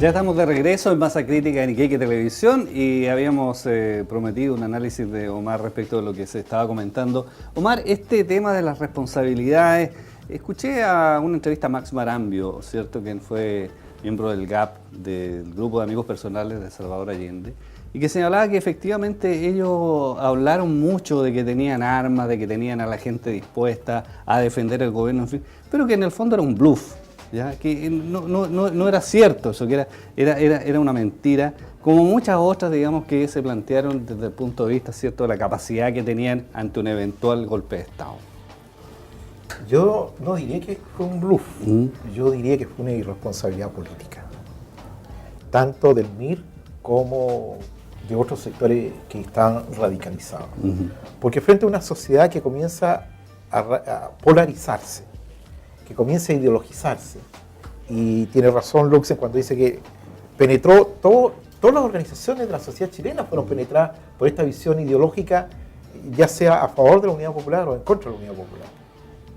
Ya estamos de regreso en Masa Crítica en Iquique Televisión y habíamos prometido un análisis de Omar respecto de lo que se estaba comentando. Omar, este tema de las responsabilidades, escuché a una entrevista a Max Marambio, ¿cierto?, quien fue miembro del GAP, del Grupo de Amigos Personales de Salvador Allende, y que señalaba que efectivamente ellos hablaron mucho de que tenían armas, de que tenían a la gente dispuesta a defender el gobierno, en fin, pero que en el fondo era un bluff. ¿Ya? Que no era cierto eso, que era una mentira, como muchas otras, digamos, que se plantearon desde el punto de vista, ¿cierto?, de la capacidad que tenían ante un eventual golpe de Estado. Yo no diría que fue un bluff, yo diría que fue una irresponsabilidad política, tanto del MIR como de otros sectores que están radicalizados. Porque frente a una sociedad que comienza a polarizarse, que comienza a ideologizarse, y tiene razón Luxen cuando dice que penetró todas las organizaciones de la sociedad chilena fueron penetradas por esta visión ideológica, ya sea a favor de la Unidad Popular o en contra de la Unidad Popular.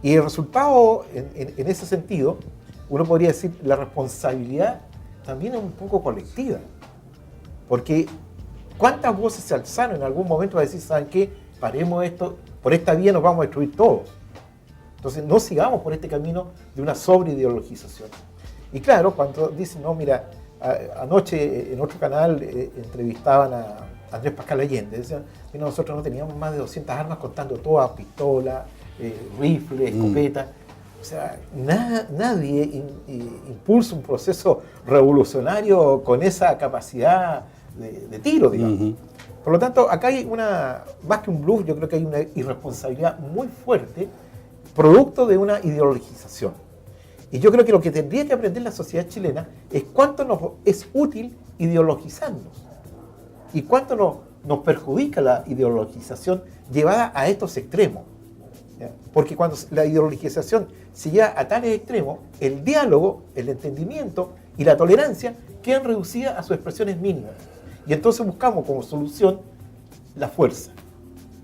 Y el resultado, en ese sentido, uno podría decir, la responsabilidad también es un poco colectiva, porque ¿cuántas voces se alzaron en algún momento a decir, ¿saben qué? Paremos esto, por esta vía nos vamos a destruir todos? Entonces, no sigamos por este camino de una sobreideologización. Y claro, cuando dicen, no, mira, anoche en otro canal entrevistaban a Andrés Pascal Allende, decían, mira, nosotros no teníamos más de 200 armas, contando todas, pistolas, rifles, escopetas. O sea, nadie impulsa un proceso revolucionario con esa capacidad de tiro, digamos. Por lo tanto, acá hay más que un bluff, yo creo que hay una irresponsabilidad muy fuerte, producto de una ideologización. Y yo creo que lo que tendría que aprender la sociedad chilena es cuánto nos es útil ideologizarnos y cuánto nos perjudica la ideologización llevada a estos extremos. ¿Ya? Porque cuando la ideologización se lleva a tales extremos, el diálogo, el entendimiento y la tolerancia quedan reducidas a sus expresiones mínimas. Y entonces buscamos como solución la fuerza.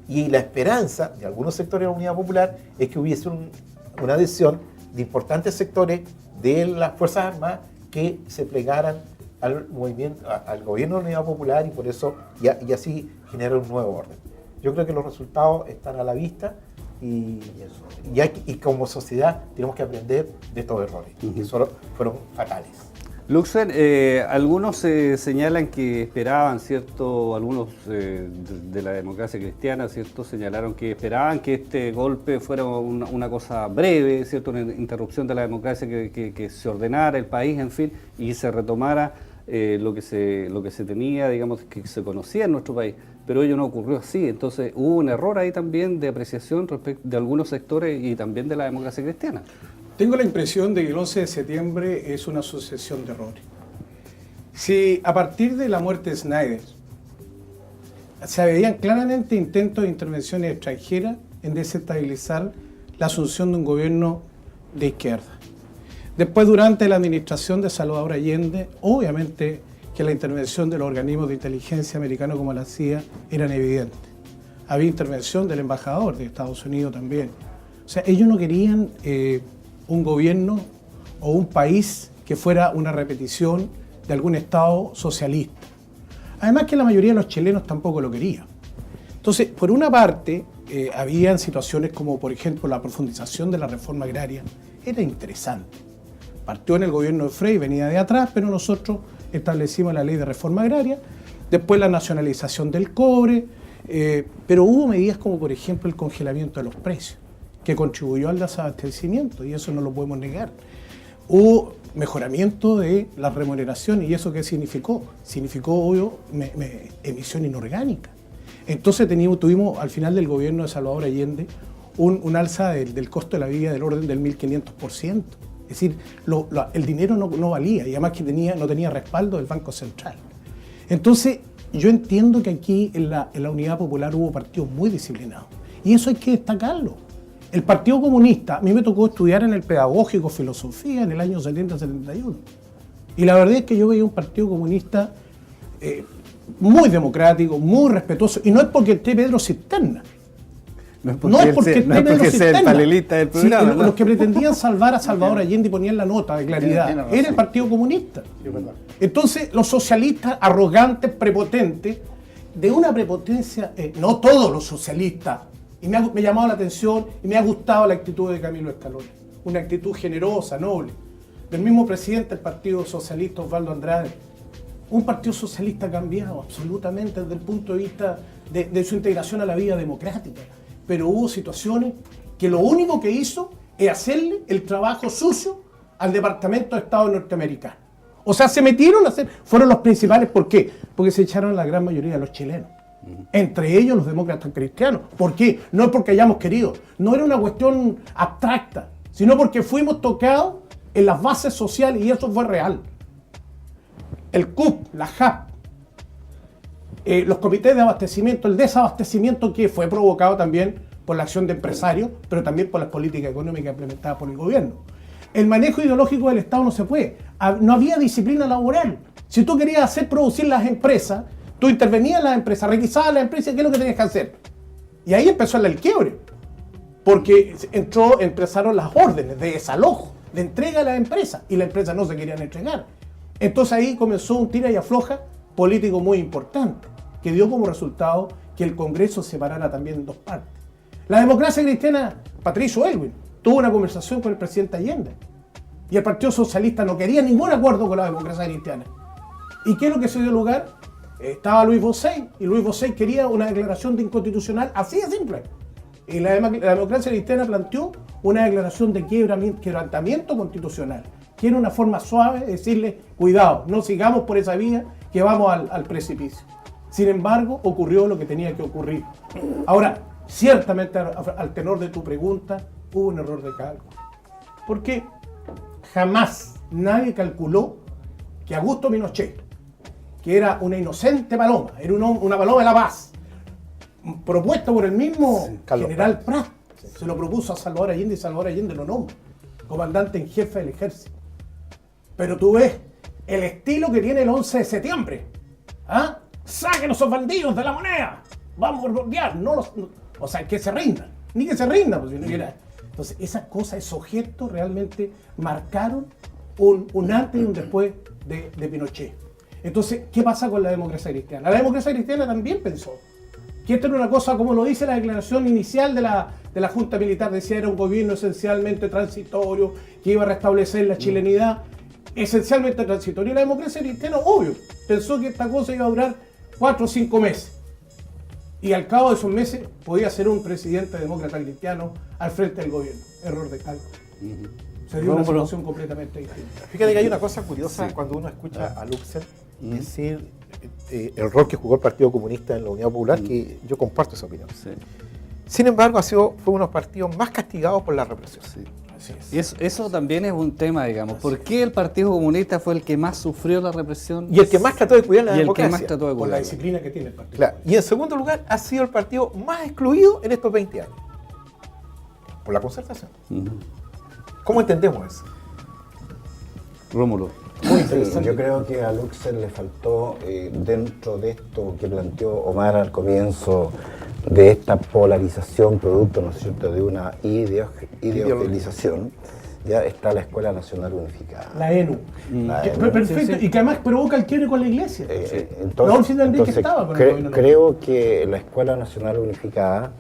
Y la esperanza de algunos sectores de la Unidad Popular es que hubiese una adhesión de importantes sectores de las Fuerzas Armadas que se plegaran al movimiento, al gobierno de la Unidad Popular y por eso y así generar un nuevo orden. Yo creo que los resultados están a la vista y como sociedad tenemos que aprender de estos errores, que fueron fatales. Luxen, algunos señalan que esperaban, ¿cierto?, algunos de la democracia cristiana, ¿cierto?, señalaron que esperaban que este golpe fuera una cosa breve, ¿cierto?, una interrupción de la democracia, que se ordenara el país, en fin, y se retomara lo que se tenía, digamos, que se conocía en nuestro país. Pero ello no ocurrió así, entonces hubo un error ahí también de apreciación respecto de algunos sectores y también de la democracia cristiana. Tengo la impresión de que el 11 de septiembre es una sucesión de errores. Si a partir de la muerte de Snyder se veían claramente intentos de intervenciones extranjeras en desestabilizar la asunción de un gobierno de izquierda. Después, durante la administración de Salvador Allende, obviamente que la intervención de los organismos de inteligencia americanos como la CIA eran evidentes. Había intervención del embajador de Estados Unidos también. O sea, ellos no querían un gobierno o un país que fuera una repetición de algún Estado socialista. Además que la mayoría de los chilenos tampoco lo querían. Entonces, por una parte, habían situaciones como, por ejemplo, la profundización de la reforma agraria. Era interesante. Partió en el gobierno de Frei, venía de atrás, pero nosotros establecimos la ley de reforma agraria. Después la nacionalización del cobre, pero hubo medidas como, por ejemplo, el congelamiento de los precios, que contribuyó al desabastecimiento, y eso no lo podemos negar. Hubo mejoramiento de la remuneración, ¿y eso qué significó? Significó, obvio, emisión inorgánica. Entonces tuvimos al final del gobierno de Salvador Allende un alza del costo de la vida del orden del 1500%. Es decir, el dinero no valía, y además que no tenía respaldo del Banco Central. Entonces, yo entiendo que aquí en la Unidad Popular hubo partidos muy disciplinados, y eso hay que destacarlo. El Partido Comunista, a mí me tocó estudiar en el Pedagógico Filosofía en el año 70-71. Y la verdad es que yo veía un Partido Comunista muy democrático, muy respetuoso. Y no es porque esté Pedro Cisterna. No No es porque no es esté porque sea el cisterna. panelista del Sí, programa. ¿no? los que pretendían salvar a Salvador Allende y ponían la nota de claridad Tiene razón. era el Partido Comunista. Entonces, los socialistas arrogantes, prepotentes, de una prepotencia, no todos los socialistas, y me ha llamado la atención y me ha gustado la actitud de Camilo Escalona, una actitud generosa, noble, del mismo presidente del Partido Socialista, Osvaldo Andrade. Un partido socialista cambiado absolutamente desde el punto de vista de su integración a la vida democrática. Pero hubo situaciones que lo único que hizo es hacerle el trabajo sucio al Departamento de Estado norteamericano. O sea, se metieron a hacer, fueron los principales. ¿Por qué? Porque se echaron a la gran mayoría de los chilenos. Entre ellos los demócratas cristianos. ¿Por qué? No es porque hayamos querido, no era una cuestión abstracta, sino porque fuimos tocados en las bases sociales y eso fue real. El CUP, la JAP, los comités de abastecimiento, el desabastecimiento que fue provocado también por la acción de empresarios, pero también por las políticas económicas implementadas por el gobierno. El manejo ideológico del Estado no se puede. No había disciplina laboral. Si tú querías hacer producir las empresas, tú intervenías en las empresas, requisabas las empresas, ¿qué es lo que tenías que hacer? Y ahí empezó el quiebre, porque empezaron las órdenes de desalojo, de entrega a las empresas, y las empresas no se querían entregar. Entonces ahí comenzó un tira y afloja político muy importante, que dio como resultado que el Congreso se separara también en dos partes. La democracia cristiana, Patricio Aylwin, tuvo una conversación con el presidente Allende, y el Partido Socialista no quería ningún acuerdo con la democracia cristiana. ¿Y qué es lo que se dio lugar? Estaba Luis Bocey, y Luis Bocey quería una declaración de inconstitucional así de simple. Y la democracia cristiana planteó una declaración de quebrantamiento constitucional, que era una forma suave de decirle, cuidado, no sigamos por esa vía que vamos al precipicio. Sin embargo, ocurrió lo que tenía que ocurrir. Ahora, ciertamente al tenor de tu pregunta, hubo un error de cálculo. Porque jamás nadie calculó que Augusto Pinochet, que era una inocente paloma, era una paloma de la paz, propuesta por el mismo general Prat, se lo propuso a Salvador Allende y Salvador Allende lo nombra comandante en jefe del ejército. Pero tú ves el estilo que tiene el 11 de septiembre. ¿Ah? ¡Saquen esos bandidos de la moneda! ¡Vamos a bordear! O sea, que se rindan. Ni que se rindan. Pues, entonces, esas cosas, esos objetos realmente marcaron un antes y un después de Pinochet. Entonces, ¿qué pasa con la democracia cristiana? La democracia cristiana también pensó que esto era una cosa, como lo dice la declaración inicial de la Junta Militar, decía era un gobierno esencialmente transitorio, que iba a restablecer la chilenidad, esencialmente transitorio. Y la democracia cristiana, obvio, pensó que esta cosa iba a durar 4 o 5 meses. Y al cabo de esos meses podía ser un presidente demócrata cristiano al frente del gobierno. Error de cálculo. Se dio una situación completamente distinta. Fíjate que hay una cosa curiosa cuando uno escucha a Luxem decir el rol que jugó el Partido Comunista en la Unidad Popular, que yo comparto esa opinión. Sí. Sin embargo, fue uno de los partidos más castigados por la represión. Sí. Así es. Y eso también es un tema, digamos. ¿Por qué el Partido Comunista fue el que más sufrió la represión? Y el que más trató de cuidar la democracia. Y el que más trató de Por la cuidar. disciplina que tiene el partido. Claro. Y en segundo lugar, ha sido el partido más excluido en estos 20 años. Por la concertación. ¿Cómo entendemos eso? Rómulo. Sí, yo creo que a Luxem le faltó, dentro de esto que planteó Omar al comienzo, de esta polarización producto, ¿no es cierto?, de una ideologización, ya está la Escuela Nacional Unificada. La ENU. Perfecto. Sí. Y que además provoca el quiebre con la iglesia. Entonces, estaba con el gobierno. creo que la Escuela Nacional Unificada,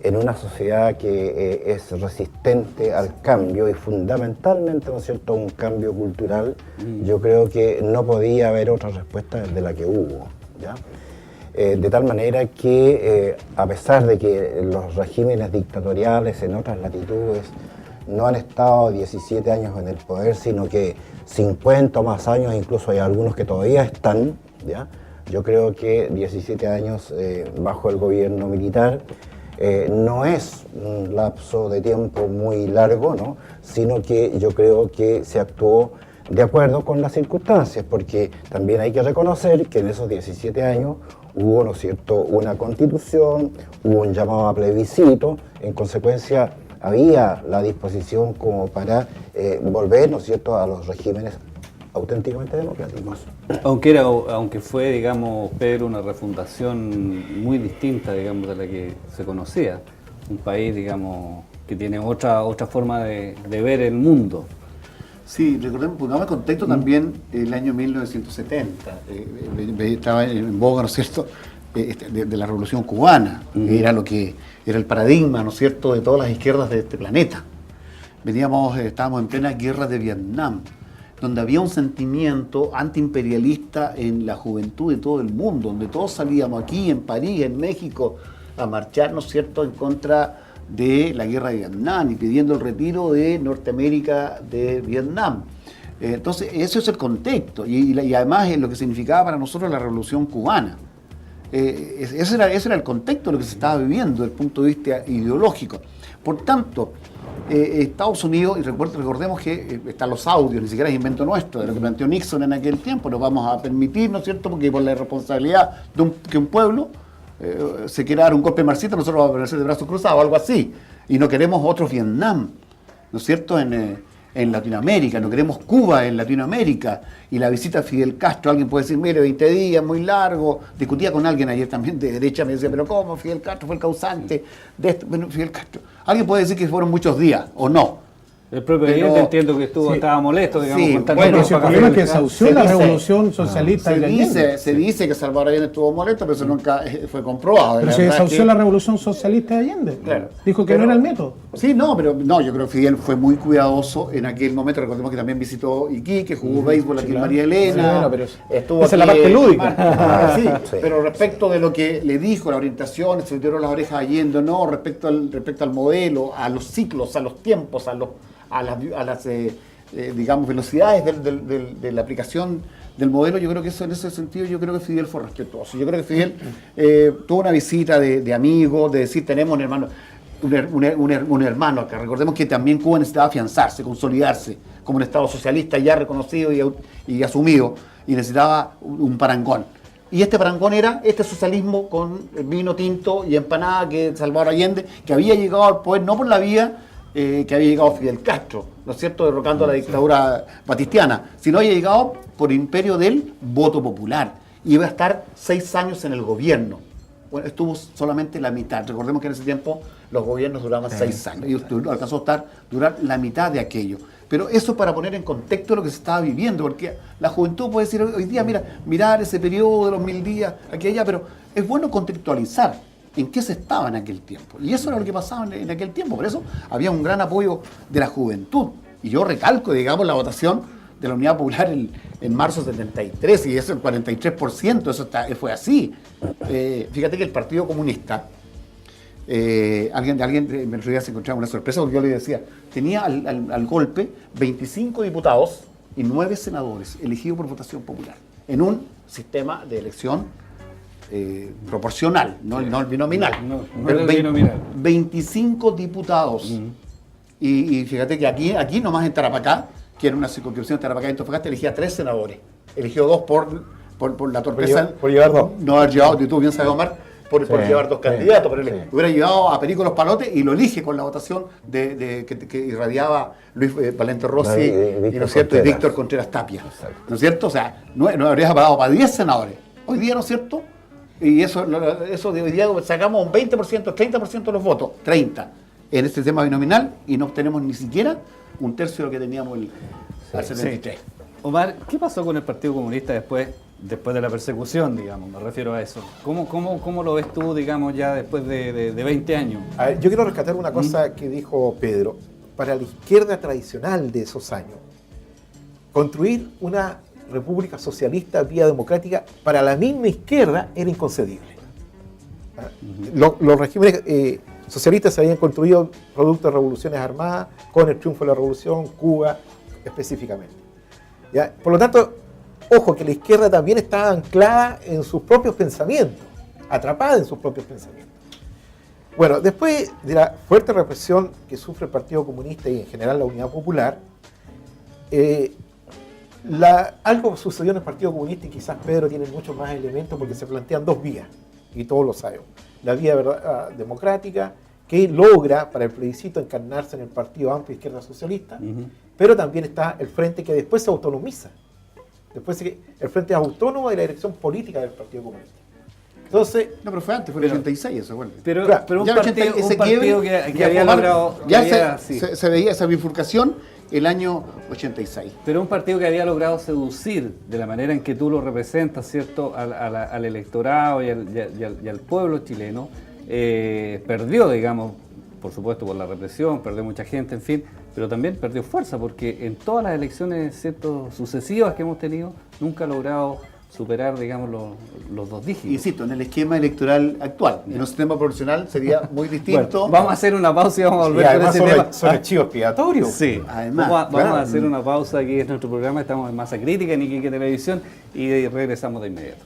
en una sociedad que es resistente al cambio y fundamentalmente, ¿no es cierto?, un cambio cultural, yo creo que no podía haber otra respuesta de la que hubo, ¿ya? De tal manera que, a pesar de que los regímenes dictatoriales en otras latitudes no han estado 17 años en el poder, sino que 50 o más años, incluso hay algunos que todavía están, ¿ya? Yo creo que 17 años bajo el gobierno militar no es un lapso de tiempo muy largo, ¿no?, sino que yo creo que se actuó de acuerdo con las circunstancias, porque también hay que reconocer que en esos 17 años hubo, ¿no es cierto?, una constitución, hubo un llamado a plebiscito, en consecuencia había la disposición como para volver, ¿no es cierto?, a los regímenes auténticamente democráticos. Aunque fue, digamos, Pedro, una refundación muy distinta, digamos, de la que se conocía. un país, digamos, que tiene otra forma de ver el mundo. Sí, recordemos, pongamos en contexto también el año 1970, estaba en boga, ¿no es cierto?, de la Revolución Cubana, era lo que era el paradigma, ¿no es cierto?, de todas las izquierdas de este planeta. Estábamos en plena guerra de Vietnam, donde había un sentimiento antiimperialista en la juventud de todo el mundo, donde todos salíamos aquí, en París, en México, a marchar, ¿no es cierto?, en contra de la guerra de Vietnam y pidiendo el retiro de Norteamérica de Vietnam. Entonces, ese es el contexto y además es lo que significaba para nosotros la Revolución Cubana. Ese era el contexto de lo que se estaba viviendo desde el punto de vista ideológico. Por tanto, Estados Unidos, y recordemos que están los audios, ni siquiera es invento nuestro, de lo que planteó Nixon en aquel tiempo, nos vamos a permitir, ¿no es cierto?, porque por la irresponsabilidad de que un pueblo se quiera dar un golpe marxista, nosotros vamos a ponerse de brazos cruzados, algo así, y no queremos otro Vietnam, ¿no es cierto?, en Latinoamérica, no queremos Cuba en Latinoamérica, y la visita a Fidel Castro, alguien puede decir, mire, 20 días, muy largo, discutía con alguien ayer también de derecha, me decía, pero ¿cómo? Fidel Castro fue el causante de esto, bueno, Fidel Castro, alguien puede decir que fueron muchos días, o no. El propio Allende entiendo que estaba molesto, digamos, Sí, con tanto bueno, tiempo el acá. problema es que desahució la revolución socialista de Allende. Se dice que Salvador Allende estuvo molesto, pero eso nunca fue comprobado. Pero La se verdad desahució que- la revolución socialista de Allende. Claro. Dijo que no era el método. Sí, no, pero no, yo creo que Fidel fue muy cuidadoso en aquel momento. Recordemos que también visitó Iquique, jugó béisbol aquí en María Elena. Sí, bueno, pero estuvo esa es la aquí parte en- lúdica. Sí, Sí. pero respecto de lo que le dijo, la orientación, se le tiró las orejas a Allende, no, respecto al modelo, a los ciclos, a los tiempos, a las digamos, velocidades de la aplicación del modelo, yo creo que eso, en ese sentido, yo creo que Fidel fue respetuoso. Yo creo que Fidel tuvo una visita de amigos, de decir, tenemos un hermano. Un hermano acá. Recordemos que también Cuba necesitaba afianzarse, consolidarse como un Estado socialista ya reconocido y asumido, y necesitaba un parangón. Y este parangón era este socialismo con vino tinto y empanada que Salvador Allende, que había llegado al poder no por la vía que había llegado Fidel Castro, ¿no es cierto?, derrocando a la dictadura batistiana, sino había llegado por el imperio del voto popular. Y iba a estar 6 años en el gobierno. Bueno, estuvo solamente la mitad. Recordemos que en ese tiempo los gobiernos duraban 6 años y alcanzó a durar la mitad de aquello. Pero eso para poner en contexto lo que se estaba viviendo, porque la juventud puede decir hoy día, mirar ese periodo de los 1000 días, aquí y allá, pero es bueno contextualizar en qué se estaba en aquel tiempo. Y eso era lo que pasaba en aquel tiempo. Por eso había un gran apoyo de la juventud. Y yo recalco, digamos, la votación de la Unidad Popular en marzo del 73, y eso el 43%, eso fue así. Fíjate que el Partido Comunista, alguien me otro día se encontraba una sorpresa porque yo le decía, tenía al golpe 25 diputados y 9 senadores elegidos por votación popular, en un sistema de elección proporcional, no el binominal. No Pero el binominal. 25 diputados. Y fíjate que aquí nomás en Tarapacá, que era una circunscripción de Tarapacá y Antofagasta, elegía 3 senadores. Eligió 2 por la torpeza. Por llevar 2. No haber llevado, tú bien sabes, Omar, por llevar 2 candidatos. Pero sí. hubiera llevado a Perico Los Palotes y lo elige con la votación que irradiaba Luis Valente Rossi ¿no es cierto? Y Víctor Contreras Tapia. Exacto. ¿No es cierto? O sea, no habría pagado para 10 senadores. Hoy día, ¿no es cierto? Y eso de hoy día sacamos un 20%, 30% de los votos, 30% en este tema binominal, y no obtenemos ni siquiera un tercio de lo que teníamos al 73. Omar, ¿qué pasó con el Partido Comunista después de la persecución, digamos? Me refiero a eso. ¿Cómo lo ves tú, digamos, ya después de 20 años? A ver, yo quiero rescatar una cosa que dijo Pedro. Para la izquierda tradicional de esos años, construir una república socialista vía democrática para la misma izquierda era inconcebible. Los regímenes socialistas se habían construido producto de revoluciones armadas, con el triunfo de la revolución, Cuba específicamente. ¿Ya? Por lo tanto, ojo que la izquierda también estaba anclada en sus propios pensamientos, atrapada en sus propios pensamientos. Bueno, después de la fuerte represión que sufre el Partido Comunista y en general la Unidad Popular, algo sucedió en el Partido Comunista y quizás Pedro tiene muchos más elementos porque se plantean 2 vías, y todos lo sabemos. La vía democrática, que logra para el plebiscito encarnarse en el Partido Amplio Izquierda Socialista, pero también está el Frente que después se autonomiza. El Frente es autónomo de la dirección política del Partido Comunista. Entonces, No, pero fue antes, fue el 86 eso, bueno. Pero, Claro, pero un Ya el 80 partido, ese un partido quiebre, que ya había Omar, logrado... ya que había- sí. se veía esa bifurcación el año 86. Pero un partido que había logrado seducir de la manera en que tú lo representas, ¿cierto?, al electorado y al pueblo chileno, perdió, digamos, por supuesto por la represión, perdió mucha gente, en fin, pero también perdió fuerza porque en todas las elecciones, ¿cierto?, sucesivas que hemos tenido, nunca ha logrado superar, digamos, los dos dígitos. Insisto, en el esquema electoral actual, en un sistema proporcional sería muy distinto. Bueno, vamos a hacer una pausa y vamos a y volver con además ese tema. son archivos expiatorios. Sí, Además, vamos claro. a hacer una pausa aquí en nuestro programa, estamos en Masa Crítica en Iquique Televisión y regresamos de inmediato.